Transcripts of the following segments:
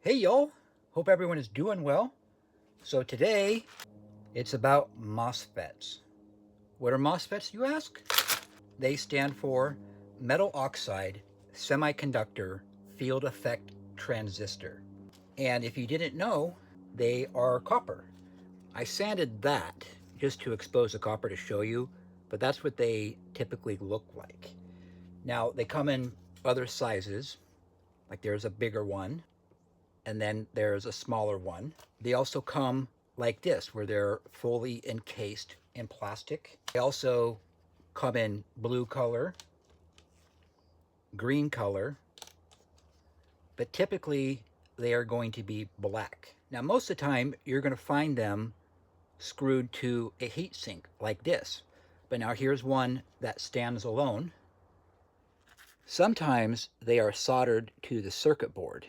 Hey y'all, hope everyone is doing well. So today it's about MOSFETs. What are MOSFETs, you ask? They stand for metal oxide semiconductor field effect transistor. And if you didn't know, they are copper. I sanded that just to expose the copper to show you, but that's what they typically look like. Now they come in other sizes, like there's a bigger one, and then there's a smaller one. They also come like this, where they're fully encased in plastic. They also come in blue color, green color, but typically they are going to be black. Now, most of the time, you're going to find them screwed to a heat sink like this. But now here's one that stands alone. Sometimes they are soldered to the circuit board.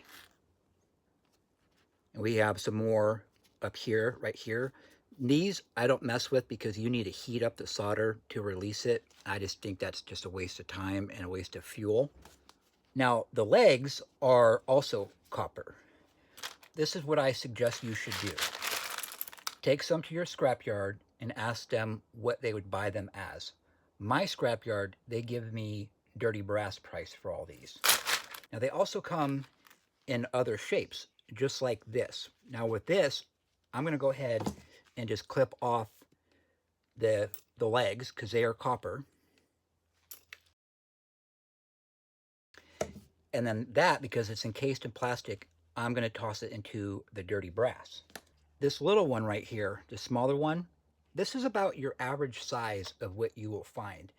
And we have some more up here, right here. These I don't mess with because you need to heat up the solder to release it. I just think that's just a waste of time and a waste of fuel. Now, the legs are also copper. This is what I suggest you should do. Take some to your scrapyard and ask them what they would buy them as. My scrapyard, they give me dirty brass price for all these. Now, they also come in other shapes, just like this. Now with this, I'm going to go ahead and just clip off the legs because they are copper. And then that, because it's encased in plastic, I'm going to toss it into the dirty brass. This little one right here, the smaller one, this is about your average size of what you will find.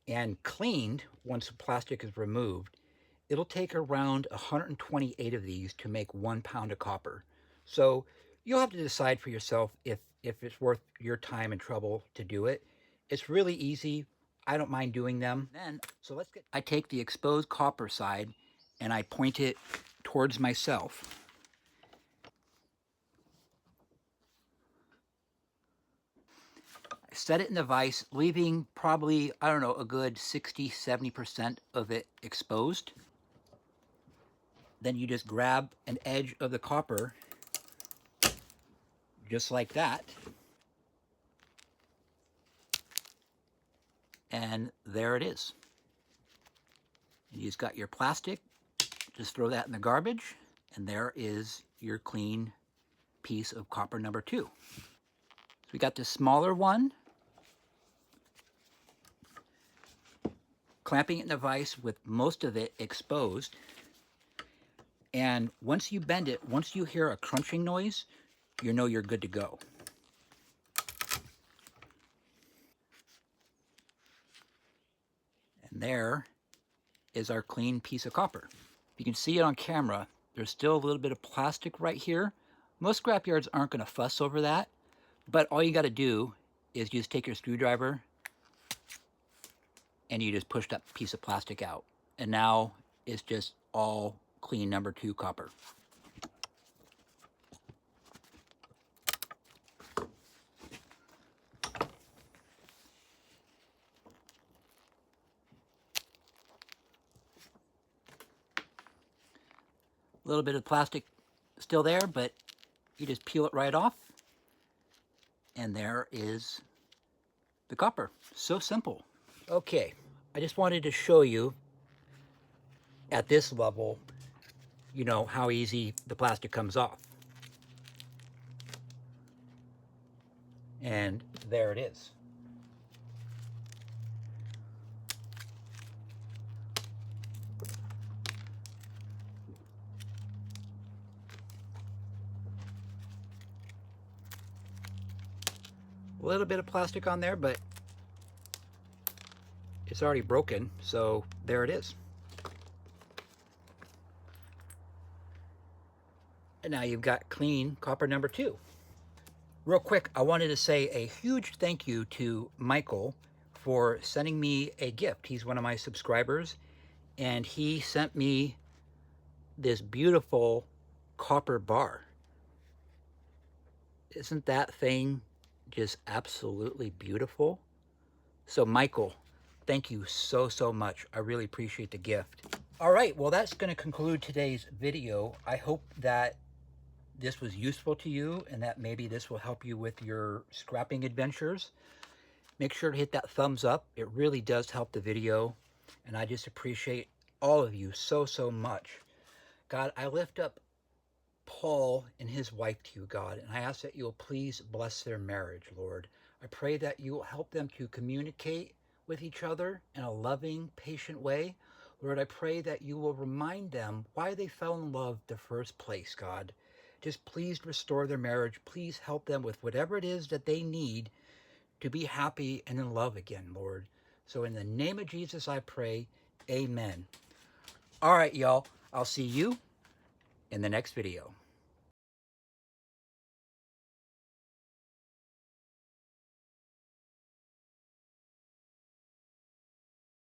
And cleaned, once the plastic is removed, it'll take around 128 of these to make 1 pound of copper. So you'll have to decide for yourself if it's worth your time and trouble to do it. It's really easy. I don't mind doing them. I take the exposed copper side and I point it towards myself. I set it in the vise, leaving probably, I don't know, a good 60-70% of it exposed. Then you just grab an edge of the copper, just like that. And there it is. And you just got your plastic, just throw that in the garbage, and there is your clean piece of copper number 2. So we got this smaller one, clamping it in the vise with most of it exposed. And once you bend it, once you hear a crunching noise, you know you're good to go. And there is our clean piece of copper. You can see it on camera. There's still a little bit of plastic right here. Most scrapyards aren't going to fuss over that, but all you got to do is just take your screwdriver and you just push that piece of plastic out. And now it's just all clean number 2 copper. A little bit of plastic still there, but you just peel it right off. And there is the copper. So simple. Okay, I just wanted to show you at this level, you know, how easy the plastic comes off. And there it is. A little bit of plastic on there, but it's already broken, so there it is. And now you've got clean copper number 2. Real quick, I wanted to say a huge thank you to Michael for sending me a gift. He's one of my subscribers, and he sent me this beautiful copper bar. Isn't that thing just absolutely beautiful? So Michael, thank you so much. I really appreciate the gift. All right, well, that's going to conclude today's video. I hope that this was useful to you and that maybe this will help you with your scrapping adventures. Make sure to hit that thumbs up. It really does help the video, and I just appreciate all of you so, so much. God, I lift up Paul and his wife to you, God, and I ask that you'll please bless their marriage, Lord. I pray that you will help them to communicate with each other in a loving, patient way. Lord, I pray that you will remind them why they fell in love the first place, God. Just please restore their marriage. Please help them with whatever it is that they need to be happy and in love again, Lord. So in the name of Jesus, I pray, amen. All right, y'all. I'll see you in the next video.